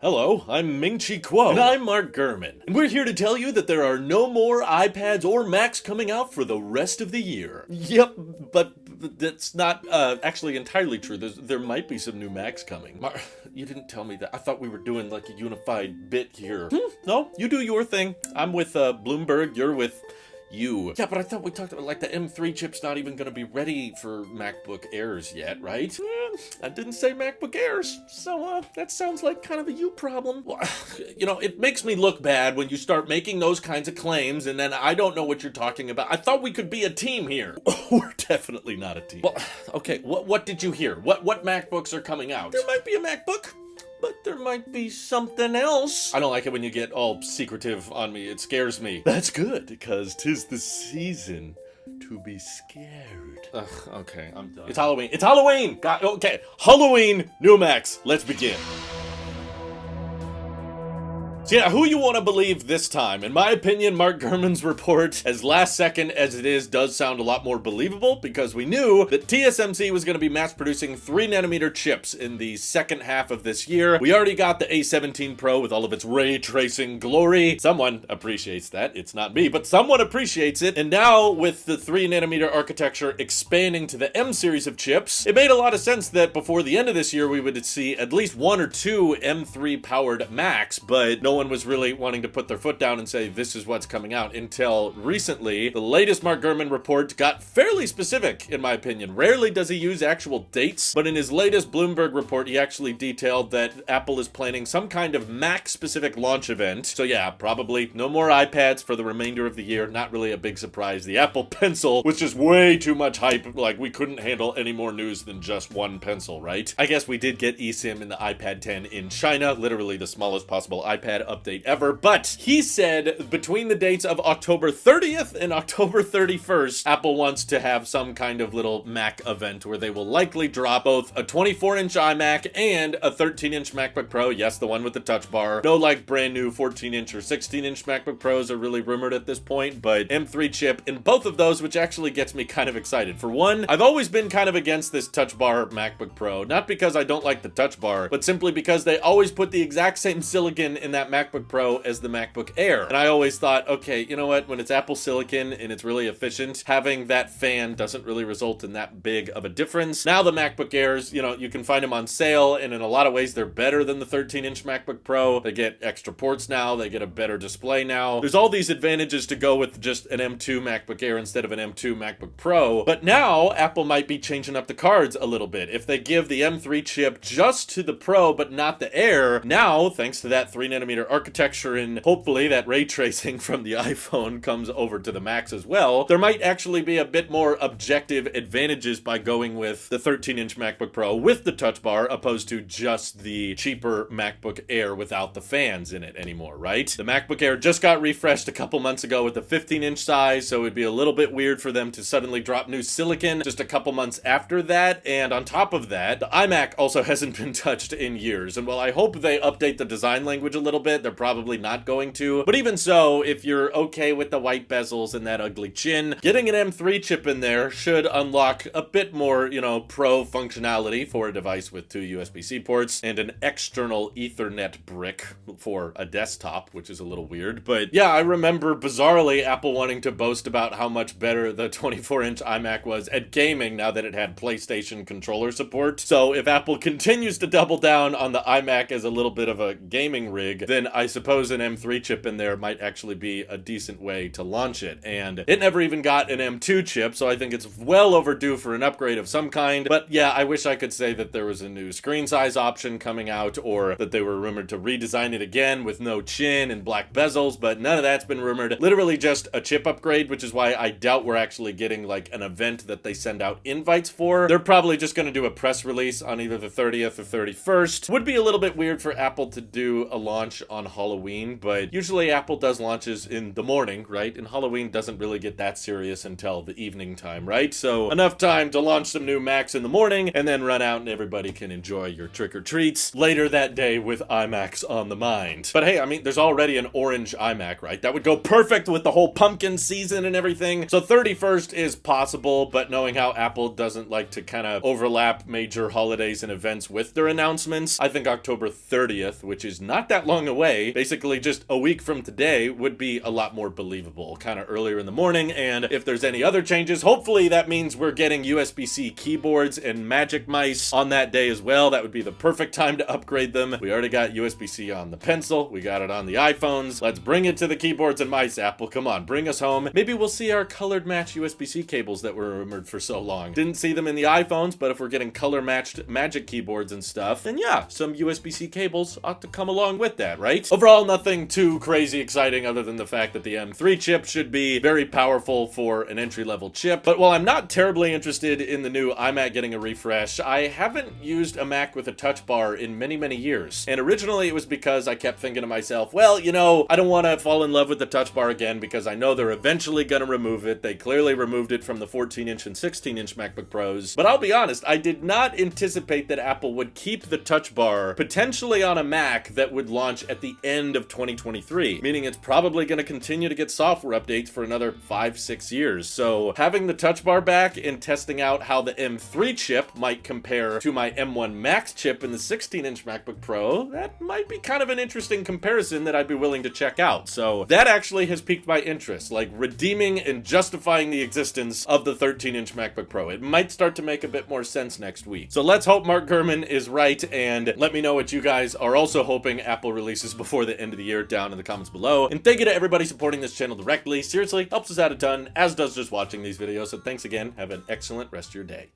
Hello, I'm Ming-Chi Kuo. And I'm Mark Gurman. And we're here to tell you that there are no more iPads or Macs coming out for the rest of the year. Yep, but that's not actually entirely true. There might be some new Macs coming. You didn't tell me that. I thought we were doing like a unified bit here. No, you do your thing. I'm with Bloomberg, you're with you. Yeah, but I thought we talked about like the M3 chip's not even gonna be ready for MacBook Airs yet, right? I didn't say MacBook Airs, so that sounds like kind of a you problem. Well, you know, it makes me look bad when you start making those kinds of claims and then I don't know what you're talking about. I thought we could be a team here. We're definitely not a team. Well, okay, what did you hear? What MacBooks are coming out? There might be a MacBook. But there might be something else. I don't like it when you get all secretive on me. It scares me. That's good, because 'tis the season to be scared. Okay, I'm done. It's Halloween. It's Halloween! Okay, Halloween, new Macs. Let's begin. So yeah, who you want to believe this time? In my opinion, Mark Gurman's report, as last second as it is, does sound a lot more believable because we knew that TSMC was going to be mass producing 3nm chips in the second half of this year. We already got the A17 Pro with all of its ray tracing glory. Someone appreciates that. It's not me, but someone appreciates it. And now with the 3nm architecture expanding to the M series of chips, it made a lot of sense that before the end of this year, we would see at least one or two M3 powered Macs, but no one was really wanting to put their foot down and say this is what's coming out until recently. The latest Mark Gurman report got fairly specific, in my opinion. Rarely does he use actual dates, but in his latest Bloomberg report, he actually detailed that Apple is planning some kind of Mac-specific launch event. So yeah, probably no more iPads for the remainder of the year. Not really a big surprise. The Apple Pencil was just way too much hype. Like, we couldn't handle any more news than just one pencil, right? I guess we did get eSIM in the iPad 10 in China, literally the smallest possible iPad update ever, but he said between the dates of October 30th and October 31st, Apple wants to have some kind of little Mac event where they will likely drop both a 24-inch iMac and a 13-inch MacBook Pro. Yes, the one with the touch bar. No like brand new 14-inch or 16-inch MacBook Pros are really rumored at this point, but M3 chip in both of those, which actually gets me kind of excited. For one, I've always been kind of against this touch bar MacBook Pro, not because I don't like the touch bar, but simply because they always put the exact same silicon in that MacBook Pro as the MacBook Air. And I always thought, okay, you know what? When it's Apple Silicon and it's really efficient, having that fan doesn't really result in that big of a difference. Now the MacBook Airs, you know, you can find them on sale, and in a lot of ways they're better than the 13-inch MacBook Pro. They get extra ports now, they get a better display now. There's all these advantages to go with just an M2 MacBook Air instead of an M2 MacBook Pro. But now Apple might be changing up the cards a little bit. If they give the M3 chip just to the Pro but not the Air, now, thanks to that 3nm architecture and hopefully that ray tracing from the iPhone comes over to the Macs as well, there might actually be a bit more objective advantages by going with the 13-inch MacBook Pro with the touch bar opposed to just the cheaper MacBook Air without the fans in it anymore, right? The MacBook Air just got refreshed a couple months ago with the 15-inch size, so it'd be a little bit weird for them to suddenly drop new silicon just a couple months after that. And on top of that, the iMac also hasn't been touched in years, and while I hope they update the design language a little bit, they're probably not going to. But even so, if you're okay with the white bezels and that ugly chin, getting an M3 chip in there should unlock a bit more, you know, pro functionality for a device with two USB-C ports and an external Ethernet brick for a desktop, which is a little weird. But yeah, I remember bizarrely Apple wanting to boast about how much better the 24-inch iMac was at gaming now that it had PlayStation controller support. So if Apple continues to double down on the iMac as a little bit of a gaming rig, then I suppose an M3 chip in there might actually be a decent way to launch it. And it never even got an M2 chip, so I think it's well overdue for an upgrade of some kind. But yeah, I wish I could say that there was a new screen size option coming out, or that they were rumored to redesign it again with no chin and black bezels, but none of that's been rumored. Literally just a chip upgrade, which is why I doubt we're actually getting like an event that they send out invites for. They're probably just going to do a press release on either the 30th or 31st. Would be a little bit weird for Apple to do a launch on Halloween, but usually Apple does launches in the morning, right? And Halloween doesn't really get that serious until the evening time, right? So enough time to launch some new Macs in the morning and then run out and everybody can enjoy your trick-or-treats later that day with iMacs on the mind. But hey, I mean, there's already an orange iMac, right? That would go perfect with the whole pumpkin season and everything. So 31st is possible, but knowing how Apple doesn't like to kind of overlap major holidays and events with their announcements, I think October 30th, which is not that long away, basically just a week from today, would be a lot more believable, kind of earlier in the morning. And if there's any other changes, hopefully that means we're getting USB-C keyboards and Magic Mice on that day as well. That would be the perfect time to upgrade them. We already got USB-C on the Pencil. We got it on the iPhones. Let's bring it to the keyboards and mice, Apple. Come on, bring us home. Maybe we'll see our colored match USB-C cables that were rumored for so long. Didn't see them in the iPhones, but if we're getting color matched Magic keyboards and stuff, then yeah, some USB-C cables ought to come along with that, right? Overall, nothing too crazy exciting other than the fact that the M3 chip should be very powerful for an entry-level chip. But while I'm not terribly interested in the new iMac getting a refresh, I haven't used a Mac with a touch bar in many, many years. And originally it was because I kept thinking to myself, well, you know, I don't want to fall in love with the touch bar again because I know they're eventually going to remove it. They clearly removed it from the 14-inch and 16-inch MacBook Pros. But I'll be honest, I did not anticipate that Apple would keep the touch bar potentially on a Mac that would launch at the end of 2023, meaning it's probably going to continue to get software updates for another 5-6 years. So having the touch bar back and testing out how the M3 chip might compare to my M1 Max chip in the 16-inch MacBook Pro, that might be kind of an interesting comparison that I'd be willing to check out. So that actually has piqued my interest, like redeeming and justifying the existence of the 13-inch MacBook Pro. It might start to make a bit more sense next week. So let's hope Mark Gurman is right, and let me know what you guys are also hoping Apple releases before the end of the year down in the comments below. And thank you to everybody supporting this channel directly. Seriously, helps us out a ton, as does just watching these videos. So thanks again. Have an excellent rest of your day.